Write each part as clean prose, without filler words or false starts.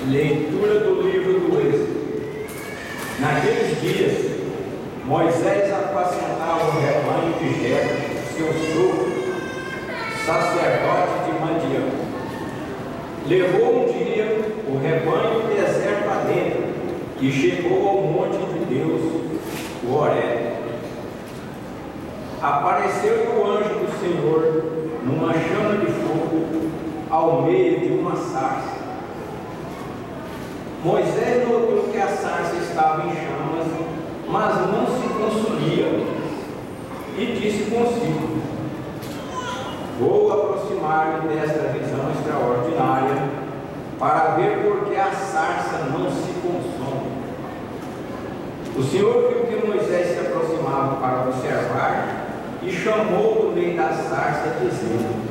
Leitura do livro do Êxodo. Naqueles dias, Moisés apacentava o rebanho de Jetro, seu sogro, sacerdote de Madiã. Levou um dia o rebanho do deserto adentro e chegou ao monte de Deus, o Horebe. Apareceu-lhe o anjo do Senhor numa chama de fogo ao meio de uma sarça. Moisés notou que a sarça estava em chamas, mas não se consumia, e disse consigo: vou aproximar-me desta visão extraordinária para ver por que a sarça não se consome. O Senhor viu que Moisés se aproximava para observar e chamou do meio da sarça, dizendo: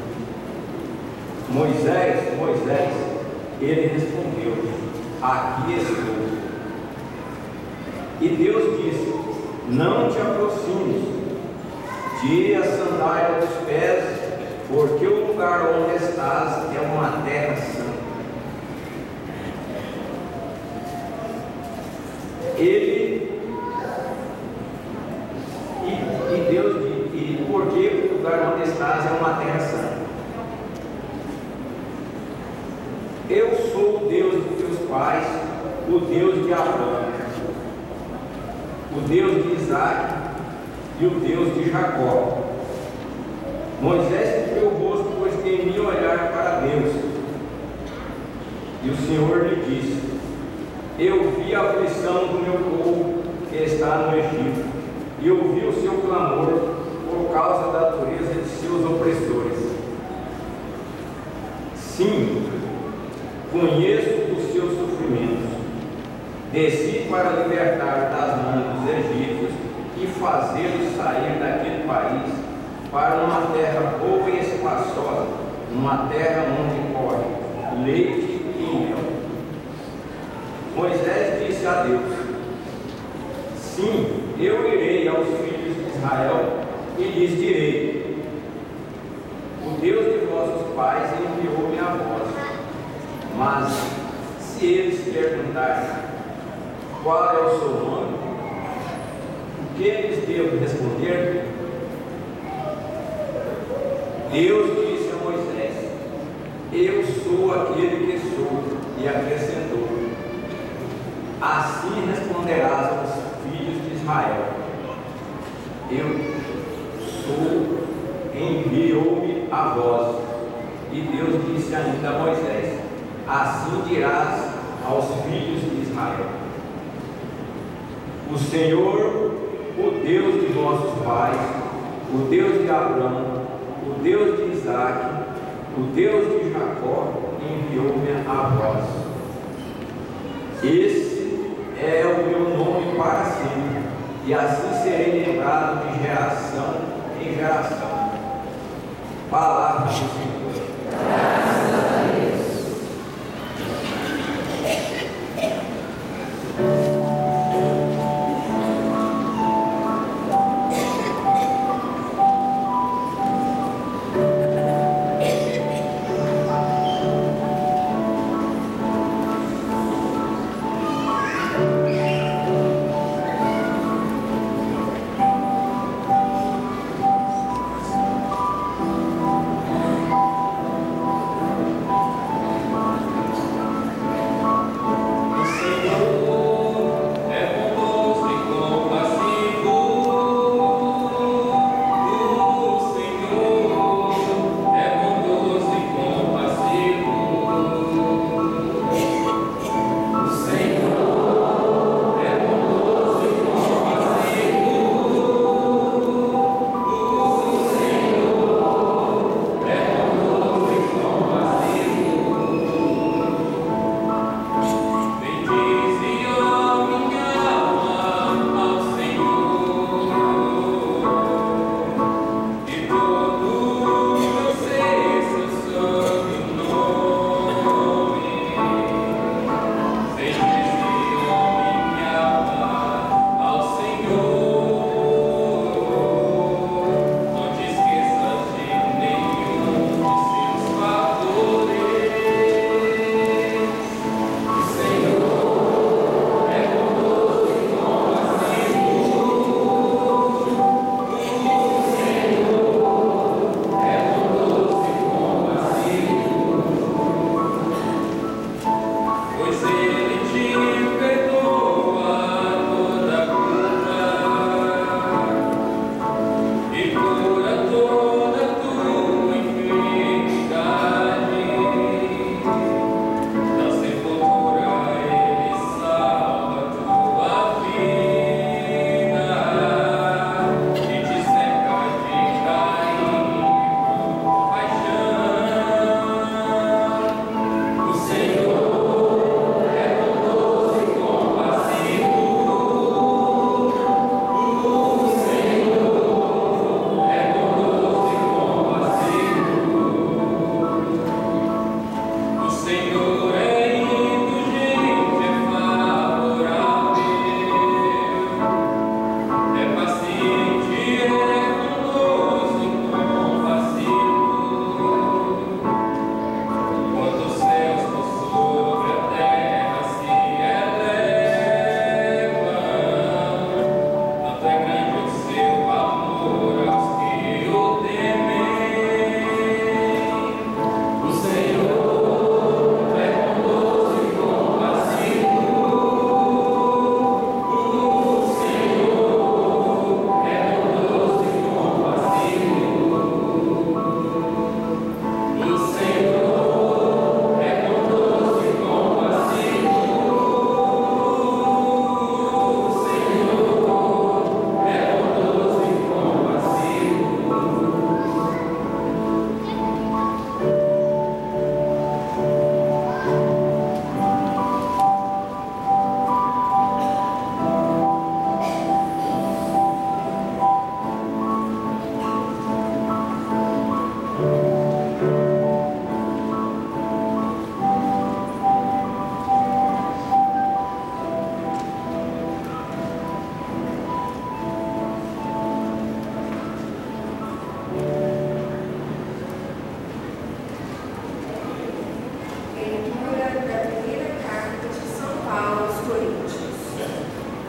Moisés, Moisés. Ele respondeu: aqui estou. E Deus disse: não te aproximes, tire a sandália dos pés, porque o lugar onde estás é uma terra santa. Deus disse: porque o lugar onde estás é uma terra santa. Eu sou o Deus de teus pais, o Deus de Abraão, o Deus de Isaac e o Deus de Jacó. Moisés cobriu o rosto, pois temia olhar para Deus. E o Senhor lhe disse: eu vi a aflição do meu povo que está no Egito, e ouvi o seu clamor por causa da dureza de seus opressores. Sim, conheço os seus sofrimentos. Desci para libertar das mãos dos egípcios e fazê-los sair daquele país para uma terra boa e espaçosa, uma terra onde corre leite e mel. Moisés disse a Deus: sim, eu irei aos filhos de Israel e lhes direi: o Deus de vossos pais enviou-me a vós. Mas se eles perguntarem qual é o seu nome, o que eles devo responder? Deus disse a Moisés: eu sou aquele que sou. E acrescentou: assim responderás aos filhos de Israel: eu sou, enviou-me a vós. E Deus disse ainda a Moisés: assim dirás aos filhos de Israel: o Senhor, o Deus de vossos pais, o Deus de Abraão, o Deus de Isaac, o Deus de Jacó, enviou-me a vós. Esse é o meu nome para sempre, e assim serei lembrado de geração em geração. Palavra do Senhor. Graças a Deus.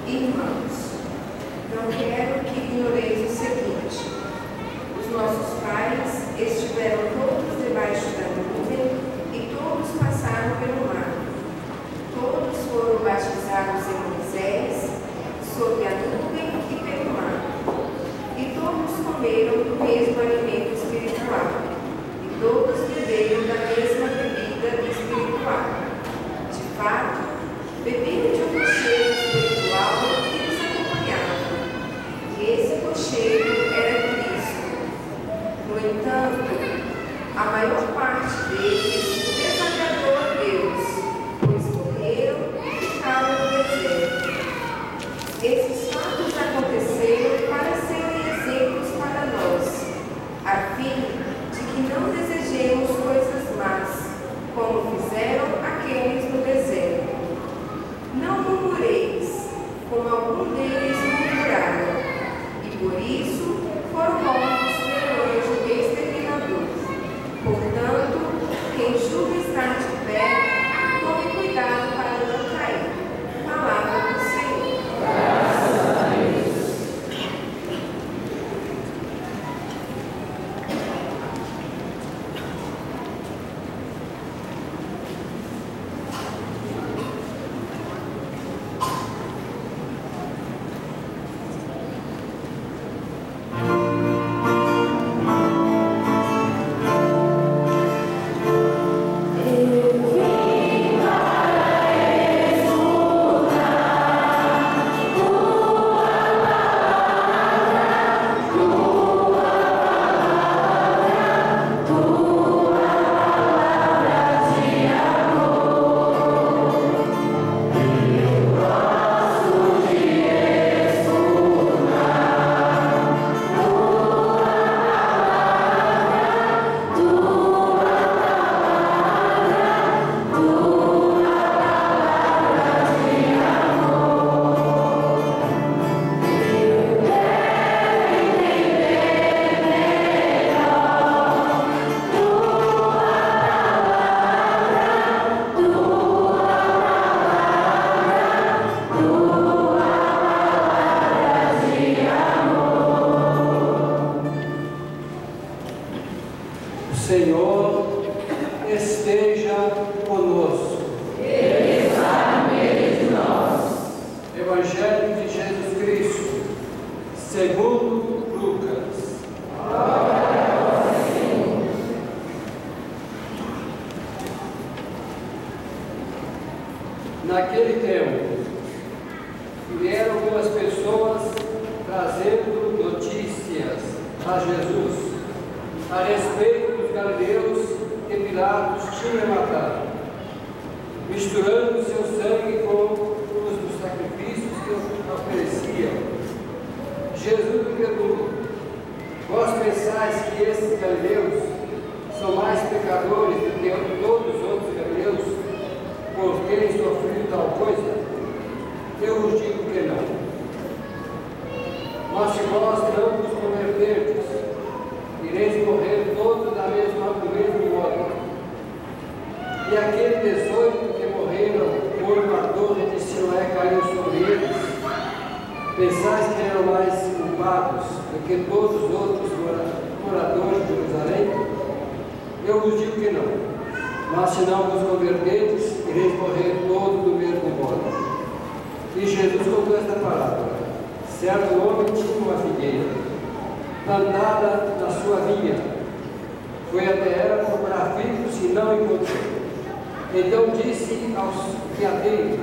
Irmãos, não quero que ignoreis o seguinte: os nossos pais estiveram todos debaixo da nuvem e todos passaram pelo mar. Todos foram batizados em Moisés, sob a nuvem e pelo mar. E todos comeram do mesmo alimento espiritual. E todos beberam da mesma bebida espiritual. De fato, bebiam de um cocheiro espiritual que os acompanhava. E esse cocheiro era Cristo. No entanto, a maior parte deles desagradou a Deus, pois morreram e ficaram no deserto. Esses fatos aconteceram para serem exemplos para nós, a fim de que não desejemos coisas más, como fizeram aqueles no deserto. Não murmureis, como algum deles murmuraram, e por isso foram mortos pelo anjo exterminador. Portanto, quem julga estar de pé, tome cuidado para não cair. Palavra do Senhor. Graças a Deus. Senhor esteja conosco. Ele está no meio de nós. Evangelho de Jesus Cristo, segundo Lucas. Glória a vós, Senhor. Naquele tempo, vieram algumas pessoas trazendo notícias a Jesus a respeito dos galileus que Pilatos tinha matado, misturando seu sangue com os dos sacrifícios que ofereciam. Jesus lhe perguntou: vós pensais que esses galileus são mais pecadores do que todos os outros galileus por terem sofrido tal coisa? Eu vos digo que não. Mas se vós não vos converterdes, ireis morrer todos do mesmo modo. E aqueles 18 que morreram quando a torre de Siloé caiu sobre eles, pensais que eram mais culpados do que todos os outros moradores de Jerusalém? Eu vos digo que não. Mas se não vos converterdes, ireis morrer todos do mesmo modo. E Jesus contou esta parábola. Certo homem tinha uma figueira plantada na sua vinha. Foi até ela procurar figos e não encontrou. Então disse aos fiadeiros: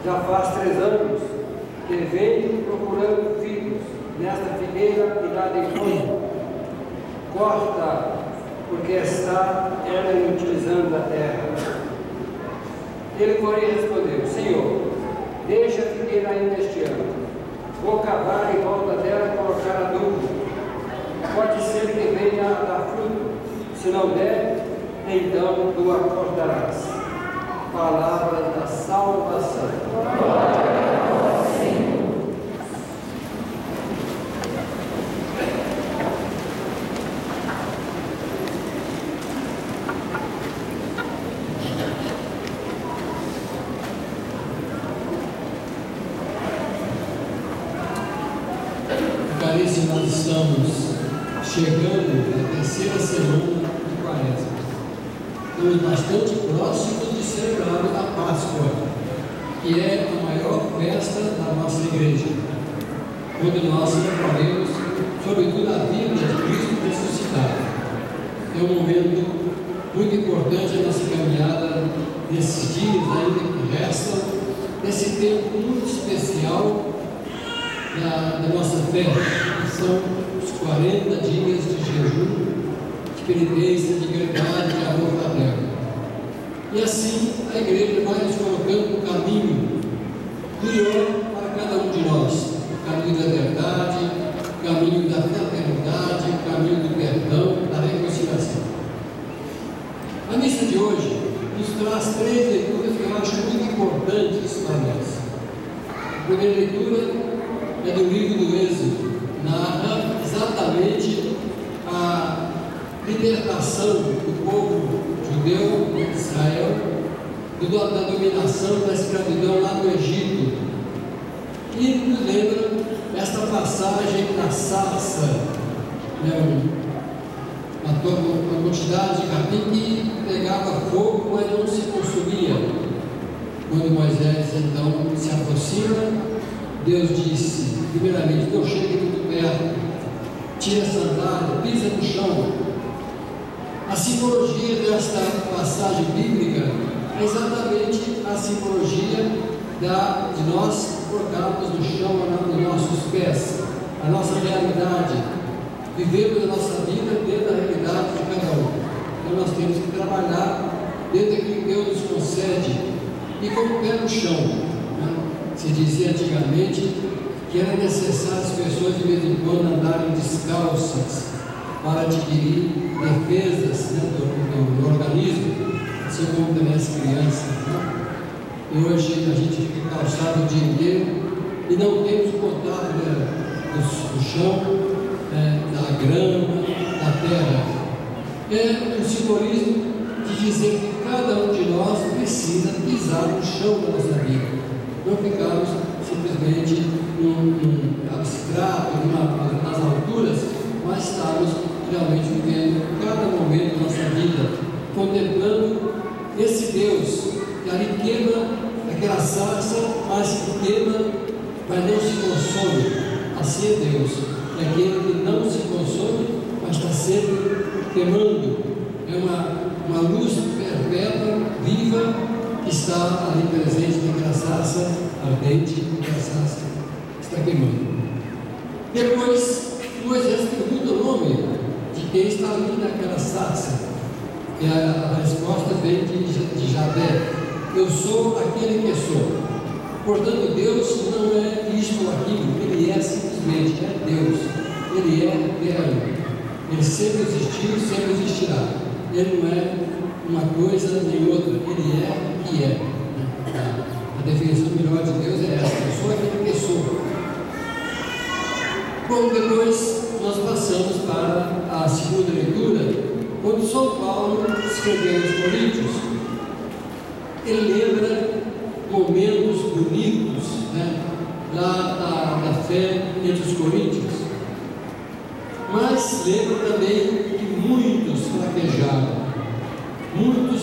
já faz 3 anos que venho procurando figos nesta figueira e nada encontro. Corta, porque está ela inutilizando a terra. Ele, porém, respondeu: Senhor, deixa a figueira ainda este ano. Vou cavar em volta dela e colocar adubo. Pode ser que venha a dar fruto. Se não der, então tu a cortarás. Palavra da salvação. Glória a vós, Senhor. Clarice, nós estamos chegando à terceira semana de Quaresma. Estamos bastante próximos de celebrar a Páscoa, que é a maior festa da nossa igreja, onde nós celebraremos, sobretudo, a vida de Cristo ressuscitado. É um momento muito importante a nossa caminhada nesses dias ainda que restam, nesse tempo muito especial da nossa fé, que são os 40 dias de jejum, de penitência, de caridade, de amor fraterno. E assim a igreja vai nos colocando no caminho melhor para cada um de nós, o caminho da verdade, o caminho da fraternidade, o caminho do perdão, da reconciliação. A missa de hoje nos traz 3 leituras que eu acho muito importantes para nós. A primeira leitura é do livro do Êxodo, narra exatamente a libertação do povo judeu de Israel da dominação da escravidão lá no Egito, e nos lembra esta passagem da sarça, uma quantidade de capim que pegava fogo, mas não se consumia. Quando Moisés então se aproxima, Deus disse, primeiramente, não chegue muito perto, tira a sandália, pisa no chão. A simbologia desta passagem bíblica é exatamente a simbologia de nós colocarmos no chão nos nossos pés, a nossa realidade, vivemos a nossa vida dentro da realidade de cada um. Então nós temos que trabalhar dentro daquilo que Deus nos concede e com o pé no chão. Se dizia antigamente que era necessário as pessoas de vez em quando andarem descalças para adquirir defesas do organismo, assim como também as crianças. E hoje a gente fica calçado o dia inteiro e não temos contato do chão, da grama, da terra. É um simbolismo de dizer que cada um de nós precisa pisar no chão da nossa vida. Não ficarmos simplesmente num abstrato, nas alturas, mas estarmos realmente vivendo cada momento da nossa vida, contemplando esse Deus que ali queima aquela sarça, mas que queima, mas não se consome. Assim é Deus, é aquele que não se consome, mas está sempre queimando. É uma luz perpétua, viva, que está ali presente naquela sarça ardente, naquela sarça está queimando. Depois, Moisés pergunta o nome de quem está ali naquela sarça. E a resposta vem de Javé: eu sou aquele que sou. Portanto, Deus não é isto ou aquilo, Ele é simplesmente, é Deus. Ele é eterno. Ele sempre existiu, sempre existirá. Ele não é uma coisa nem outra, Ele é o que é. A definição melhor de Deus é essa: eu sou aquele que sou. Bom, depois nós passamos para a segunda leitura, quando São Paulo escreveu aos Coríntios. Ele lembra momentos bonitos, lá da fé entre os coríntios, mas lembra também que muitos fraquejaram, muitos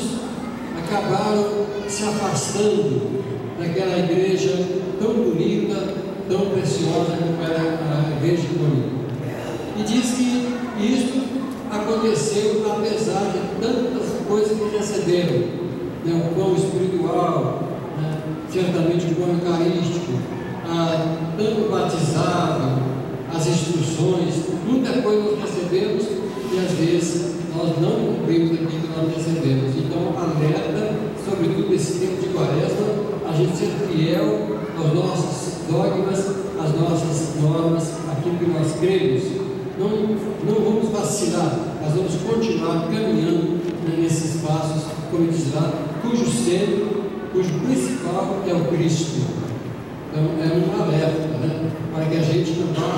acabaram se afastando daquela igreja tão bonita, tão preciosa como era a igreja de Corinto. E diz que isso aconteceu apesar de tantas coisas que receberam, o pão espiritual, certamente o pão eucarístico, tanto batizado, as instruções, muita coisa nós recebemos e às vezes nós não cumprimos aquilo que nós recebemos. Então, alerta, sobretudo nesse tempo de Quaresma, a gente ser fiel aos nossos dogmas, às nossas normas, aquilo que nós cremos. Não vamos vacilar, mas vamos continuar caminhando nesses passos, como diz lá, cujo centro, cujo principal é o Cristo. Então é um alerta, para que a gente não vá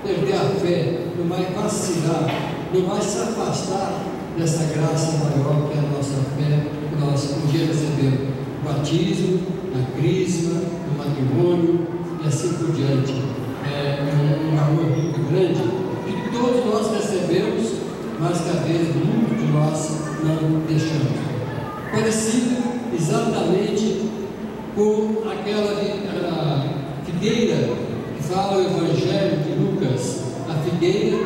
perder a fé, não vai vacilar, não vai se afastar dessa graça maior que é a nossa fé, que nós um dia recebemos. O batismo, a crisma, o matrimônio e assim por diante. É um amor conhecido exatamente por aquela figueira que fala o Evangelho de Lucas, a figueira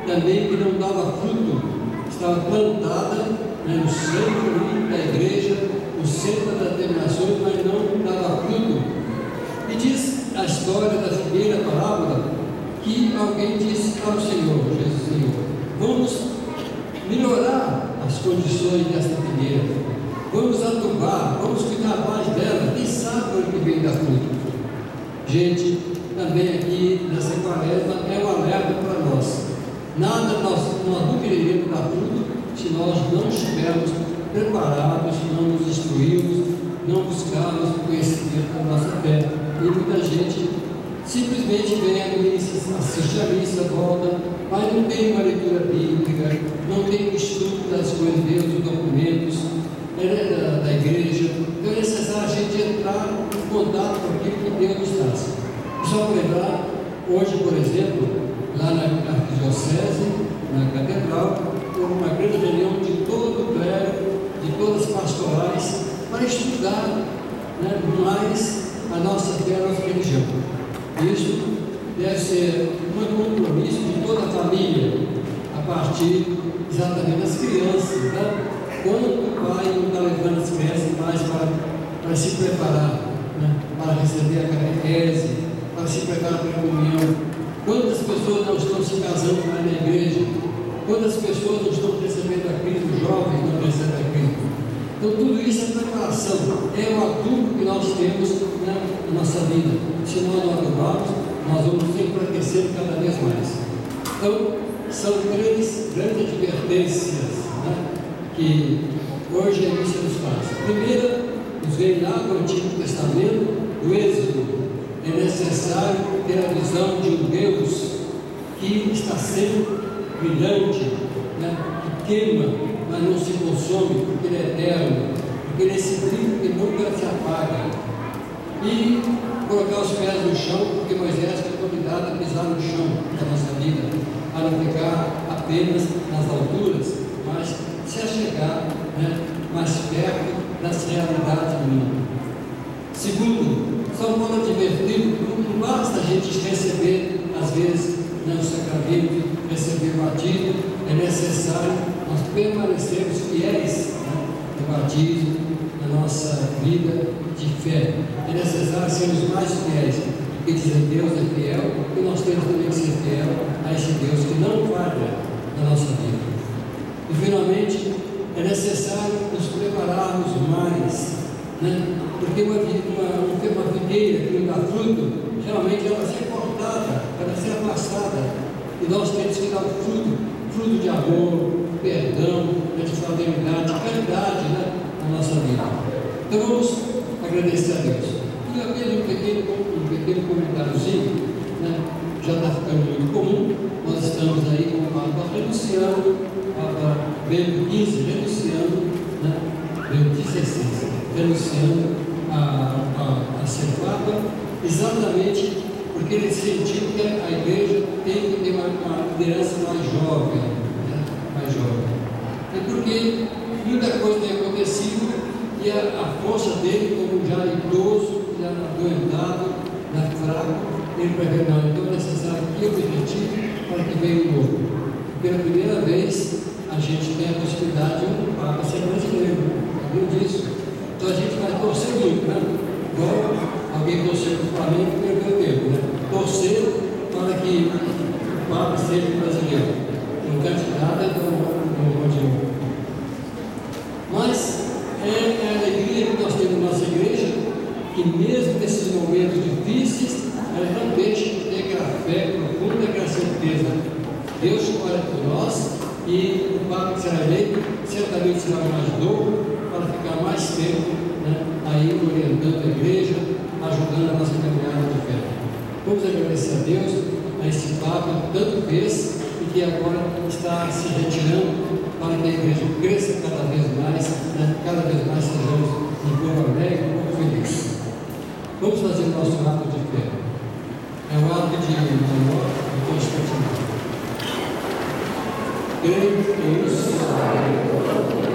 também que não dava fruto, estava plantada, né, no centro da igreja, no centro das denominações, mas não dava fruto. E diz a história da figueira, a parábola, que alguém disse ao Senhor, Jesus, vamos melhorar as condições dessa figueira, vamos adubar, vamos cuidar mais dela, quem sabe o ano que vem dar fruto. Gente, também aqui nessa quaresma é um alerta para nós. Nada nós não queremos dar fruto se nós não estivermos preparados, não nos instruirmos, não buscarmos o conhecimento da nossa fé. E muita gente simplesmente vem à missa, assiste a missa, volta, mas não tem uma leitura bíblica, não tem um estudo das coisas de Deus, dos documentos da igreja. Então é necessário a gente entrar em contato com aquilo que Deus nos traz. Só para lembrar, hoje, por exemplo, lá na arquidiocese, na catedral, houve uma grande reunião de todo o clero, de todas as pastorais, para estudar, né, mais a nossa fé, a nossa religião. Isso deve ser um compromisso de toda a família, a partir exatamente das crianças, né? Quando o pai não está levando as crianças mais para se preparar, né, para receber a catequese, para se preparar para a comunhão. Quantas pessoas não estão se casando mais na igreja? Quantas pessoas não estão recebendo a Cristo? Jovens não recebem a Cristo. Então tudo isso é preparação, é o adubo que nós temos, né, na nossa vida. Se nós não adubarmos, nós vamos se enfraquecendo cada vez mais. Então, são três grandes advertências, né, que hoje a missa nos faz. Primeira, nos vem lá do Antigo Testamento, do Êxodo. É necessário ter a visão de um Deus que está sempre brilhante, né, que queima, mas não se consome, porque Ele é eterno, porque Ele é esse brilho que nunca se apaga. E colocar os pés no chão, porque Moisés foi convidado a pisar no chão da nossa vida, a não ficar apenas nas alturas, mas se achegar, né, mais perto das realidades do mundo. Segundo, São Paulo advertiu que não basta a gente receber, às vezes, né, o sacramento, receber o batismo, é necessário nós permanecermos fiéis, né, no batismo, na nossa vida de fé. É necessário sermos mais fiéis, porque dizer Deus é fiel, e nós temos também que ser fiel a esse Deus que não falha na nossa vida. E finalmente, é necessário nos prepararmos mais, né? Porque uma figueira que não dá fruto, geralmente ela vai ser cortada, ela vai ser afastada, e nós temos que dar fruto de amor, perdão, de fraternidade, de caridade, né, na nossa vida. Então vamos agradecer a Deus. E apenas um pequeno comentáriozinho, né, já está ficando muito comum. Nós estamos aí com o Papa renunciando, Papa Bento XV renunciando, né, Bento XVI renunciando a ser Papa, exatamente porque ele sentiu que a igreja tem que ter uma liderança mais jovem, né, mais jovem. E porque muita coisa tem acontecido e a força dele, como já idoso, já adoentado, já fraco, ele prefere não. Então é necessário que eu me retire para que venha o novo. Pela primeira vez, a gente tem a possibilidade de um Papa ser brasileiro, sabia disso? Então a gente vai torcer muito, né? Igual alguém torceu para o Flamengo e perdeu o tempo, né? Torcer para que o Papa seja brasileiro. Um candidato não continua. Mas é a alegria que nós temos na nossa igreja, que mesmo nesses momentos difíceis, ela não deixa de ter aquela fé profunda, aquela certeza. Deus olha por nós e o Papa que será eleito certamente será mais novo para ficar mais tempo, né, aí orientando a igreja, ajudando a nossa caminhada de fé. Vamos agradecer a Deus, a esse Papa que tanto fez e que agora está se retirando para que a igreja cresça cada vez mais, né, cada vez mais sejamos um povo alegre, um povo feliz. Vamos fazer o nosso ato de fé. É um ato de amor e constante. Creio em Deus.